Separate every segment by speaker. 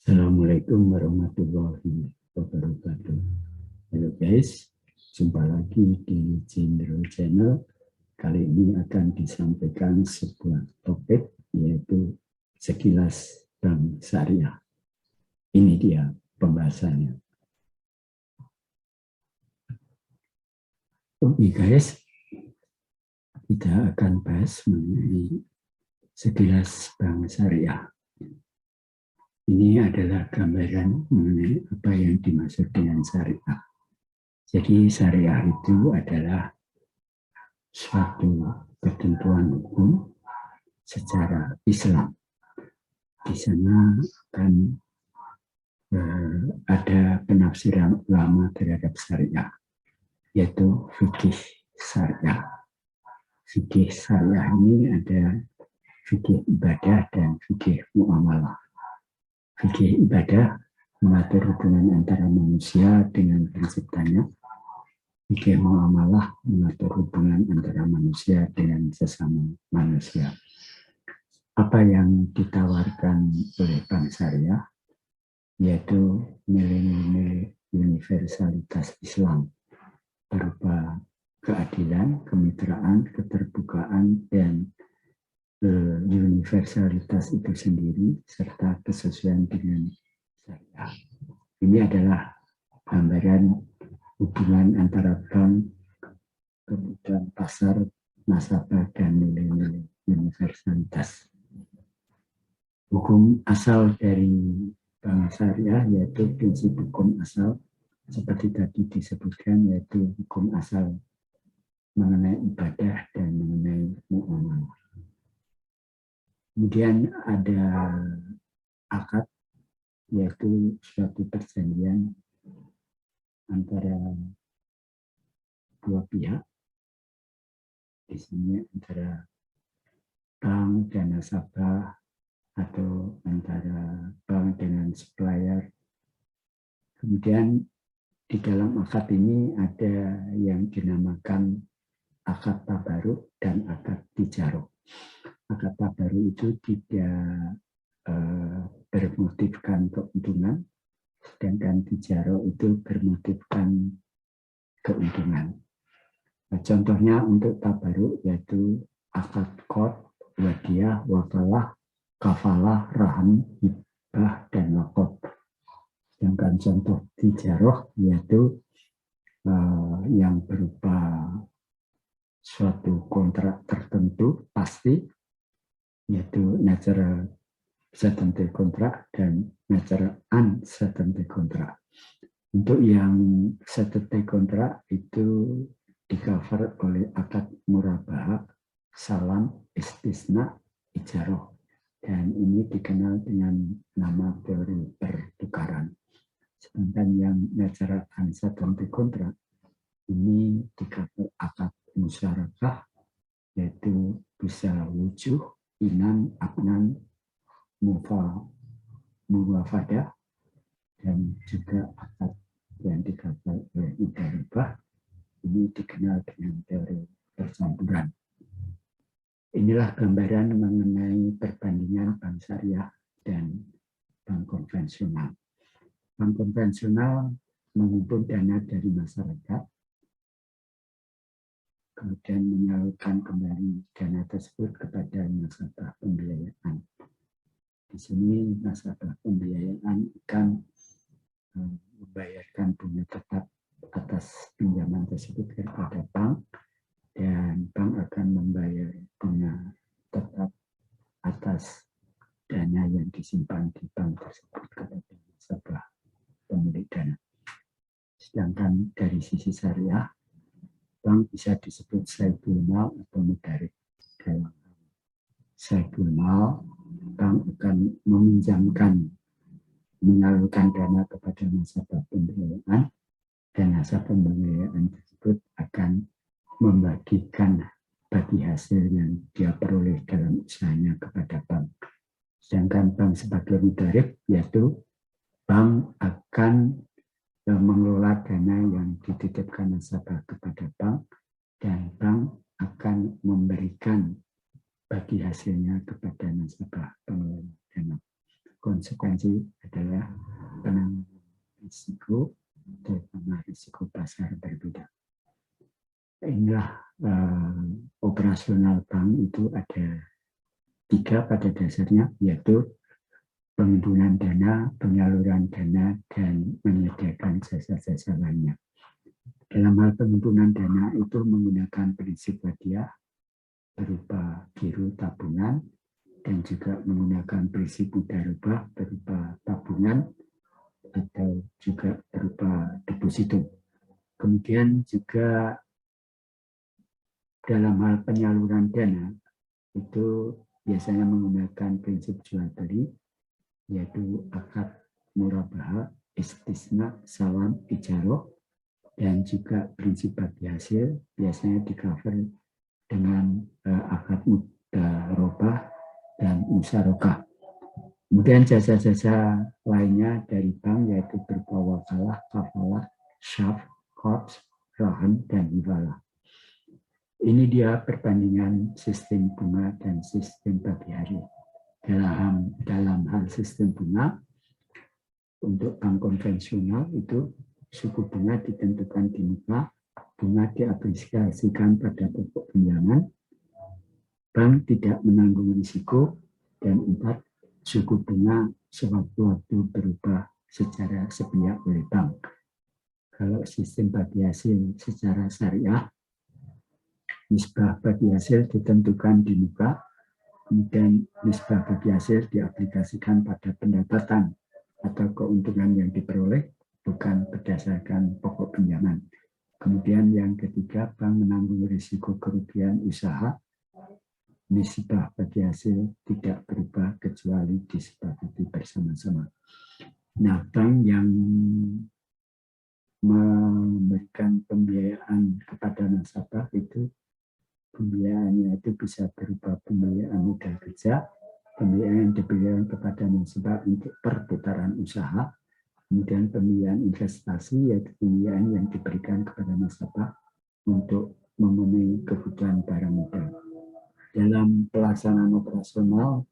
Speaker 1: Assalamualaikum warahmatullahi wabarakatuh. Halo guys, jumpa lagi di Jindro Channel. Kali ini akan disampaikan sebuah topik, yaitu sekilas bank syariah. Ini dia pembahasannya. Oke guys, kita akan bahas mengenai sekilas bank syariah. Ini adalah gambaran mengenai apa yang dimaksud dengan syariah. Jadi syariah itu adalah suatu ketentuan hukum secara Islam. Di sana akan ada penafsiran ulama terhadap syariah, yaitu fikih syariah. Fikih syariah ini ada fikih ibadah dan fikih muamalah. Fikih ibadah mengatur hubungan antara manusia dengan penciptanya. Fikih muamalah mengatur hubungan antara manusia dengan sesama manusia. Apa yang ditawarkan oleh bank syariah yaitu nilai-nilai universalitas Islam berupa keadilan, kemitraan, keterbukaan, dan universalitas itu sendiri serta kesesuaian dengan syariah. Ini adalah gambaran hubungan antara bank, kebutuhan pasar, nasabah, dan nilai-nilai universalitas. Hukum asal dari bank syariah yaitu prinsip hukum asal seperti tadi disebutkan, yaitu hukum asal mengenai ibadah dan mengenai muamalah. Kemudian ada akad, yaitu suatu perjanjian antara dua pihak. Di sini antara bank dan nasabah atau antara bank dengan supplier. Kemudian di dalam akad ini ada yang dinamakan akad tabaruk dan akad tijarah. Akad tabaruk itu tidak bermotifkan keuntungan, sedangkan tijarah itu bermotifkan keuntungan. Nah, contohnya untuk tabaruk yaitu akad qard, wadiyah, wakalah, kafalah, rahan, hibah, dan wakaf. Sedangkan contoh tijarah yaitu yang berupa suatu kontrak tertentu pasti, yaitu natural certainty kontrak dan natural uncertainty kontrak. Untuk yang certainty kontrak itu di-cover oleh akad murabahah, salam, istisna, ijarah. Dan ini dikenal dengan nama teori pertukaran. Sedangkan yang natural uncertainty kontrak ini di-cover akad musyarakah, yaitu bisa wujuh, inan, abnan, muwafadah, dan juga akad yang di-cover oleh mudaribah. Ini dikenal dengan teori percampuran. Inilah gambaran mengenai perbandingan bank syariah dan bank konvensional. Bank konvensional mengumpul dana dari masyarakat, kemudian menyalurkan kembali dana tersebut kepada nasabah pembiayaan. Di sini nasabah pembiayaan akan membayarkan bunga tetap atas pinjaman tersebut kepada bank, dan bank akan membayar bunga tetap atas dana yang disimpan di bank tersebut kepada nasabah pemilik dana. Sedangkan dari sisi syariah, bank bisa disebut saibul mal atau mudarib. Dalam saibul mal, bank akan menyalurkan dana kepada nasabah pembiayaan, dan nasabah pembiayaan tersebut akan membagikan bagi hasil yang dia peroleh dalam usahanya kepada bank. Sedangkan bank sebagai mudarib, yaitu bank akan mengelola dana yang dititipkan nasabah kepada bank, dan bank akan memberikan bagi hasilnya kepada nasabah pengelola dana. Konsekuensi adalah penanganan risiko, terutama risiko pasar berbeda. Inilah operasional bank itu ada 3 pada dasarnya, yaitu penghimpunan dana, penyaluran dana, dan menyediakan jasa-jasa lainnya. Dalam hal penghimpunan dana itu menggunakan prinsip hadiah berupa giro tabungan, dan juga menggunakan prinsip mudharabah berupa tabungan atau juga berupa deposito. Kemudian juga dalam hal penyaluran dana itu biasanya menggunakan prinsip jual beli, yaitu akad murabahah, istisna, salam, ijaroh, dan juga prinsip bagi hasil biasanya di cover dengan akad mudharabah dan musyarakah. Kemudian jasa-jasa lainnya dari bank yaitu berupa wakalah, kafalah, syaf, korps, rahan, dan hiwalah. Ini dia perbandingan sistem bunga dan sistem pagi hari. Dalam hal sistem bunga, untuk bank konvensional itu suku bunga ditentukan di muka, bunga diaplikasikan pada pokok pinjaman, bank tidak menanggung risiko, dan 4, suku bunga sewaktu-waktu berubah secara sepihak oleh bank. Kalau sistem bagi hasil secara syariah, nisbah bagi hasil ditentukan di muka, kemudian nisbah bagi hasil diaplikasikan pada pendapatan atau keuntungan yang diperoleh, bukan berdasarkan pokok pinjaman. Kemudian yang ketiga, bank menanggung risiko kerugian usaha, nisbah bagi hasil tidak berubah kecuali disepakati bersama-sama. Nah, bank yang memberikan pembiayaan kepada nasabah itu pembiayaannya itu bisa berupa pembiayaan modal kerja, pembiayaan yang diberikan kepada nasabah untuk perputaran usaha, kemudian pembiayaan investasi yaitu pembiayaan yang diberikan kepada nasabah untuk memenuhi kebutuhan barang modal. Dalam pelaksanaan operasional,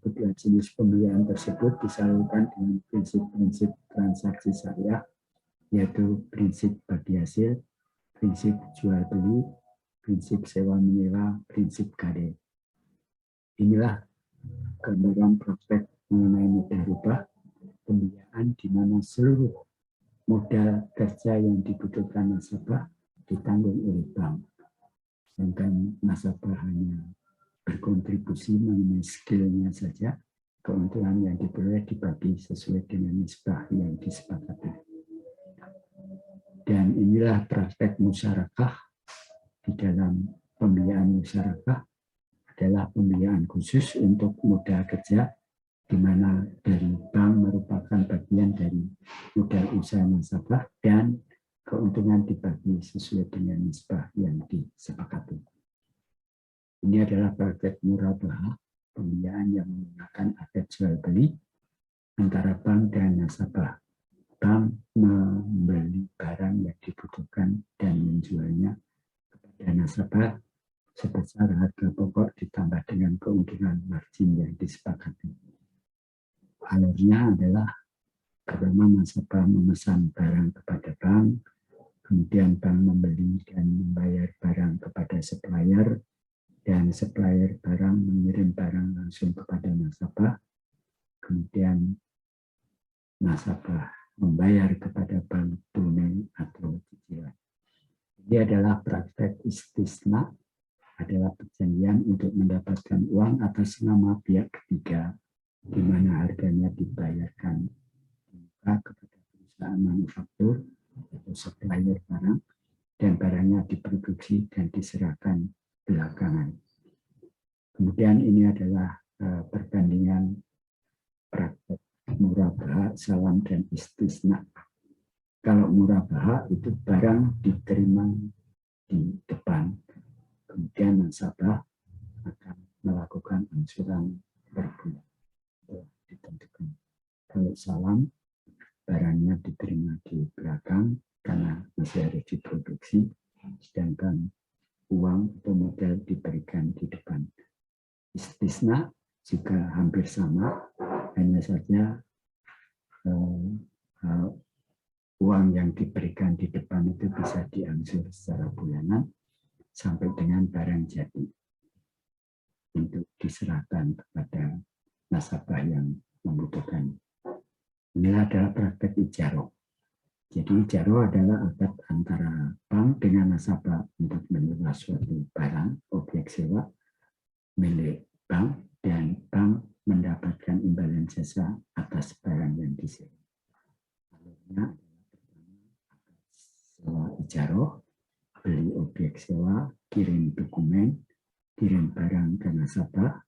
Speaker 1: kedua jenis pembiayaan tersebut disalurkan dengan prinsip-prinsip transaksi syariah, yaitu prinsip bagi hasil, prinsip jual beli, prinsip sewa menyewa, prinsip kade. Inilah gambaran praktek mengenai mudharabah pembiayaan di mana seluruh modal kerja yang dibutuhkan nasabah ditanggung oleh bank. Sedangkan nasabah hanya berkontribusi mengenai skillnya saja, keuntungan yang diperoleh dibagi sesuai dengan nisbah yang disepakati. Dan inilah praktek musyarakah. Di dalam pembiayaan musyarakah adalah pembiayaan khusus untuk modal kerja, di mana dari bank merupakan bagian dari modal usaha nasabah dan keuntungan dibagi sesuai dengan nisbah yang disepakati. Ini adalah praktek murabahah, pembiayaan yang menggunakan akad jual beli antara bank dan nasabah. Bank membeli barang yang dibutuhkan dan menjualnya kepada nasabah sebesar harga pokok ditambah dengan keuntungan margin yang disepakati. Alurnya adalah pertama nasabah memesan barang kepada bank, kemudian bank membeli dan membayar barang kepada supplier, dan supplier barang mengirim barang langsung kepada nasabah, kemudian nasabah membayar kepada bank tunai atau cicilan. Ini adalah praktek istisna, adalah perjanjian untuk mendapatkan uang atas nama pihak ketiga, di mana harganya dibayarkan kepada perusahaan manufaktur atau supplier barang, dan barangnya diproduksi dan diserahkan belakangan. Kemudian ini adalah perbandingan praktek murabahah, salam, dan istisna. Kalau murabahah itu barang diterima di depan, kemudian nasabah akan melakukan angsuran per bulan ditentukan. Kalau salam, barangnya diterima di belakang karena masih harus diproduksi, sedangkan uang atau modal diberikan di depan. Istisna juga hampir sama, hanya saja uang yang diberikan di depan itu bisa diangsur secara bulanan sampai dengan barang jadi untuk diserahkan kepada nasabah yang membutuhkan. Inilah adalah praktek ijaroh. Jadi ijaroh adalah akad antara bank dengan nasabah untuk menyewa suatu barang, objek sewa milik bank, dan bank mendapatkan imbalan jasa atas barang yang disewa. Alurnya sewa ijaroh, beli objek sewa, kirim dokumen, kirim barang ke nasabah,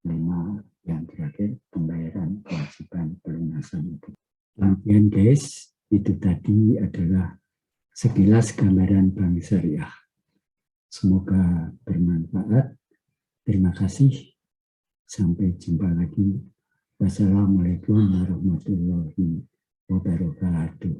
Speaker 1: 5 yang terakhir pembayaran kewajiban pelunasan itu. Kemudian guys, itu tadi adalah sekilas gambaran bank syariah. Semoga bermanfaat. Terima kasih. Sampai jumpa lagi. Wassalamualaikum warahmatullahi wabarakatuh.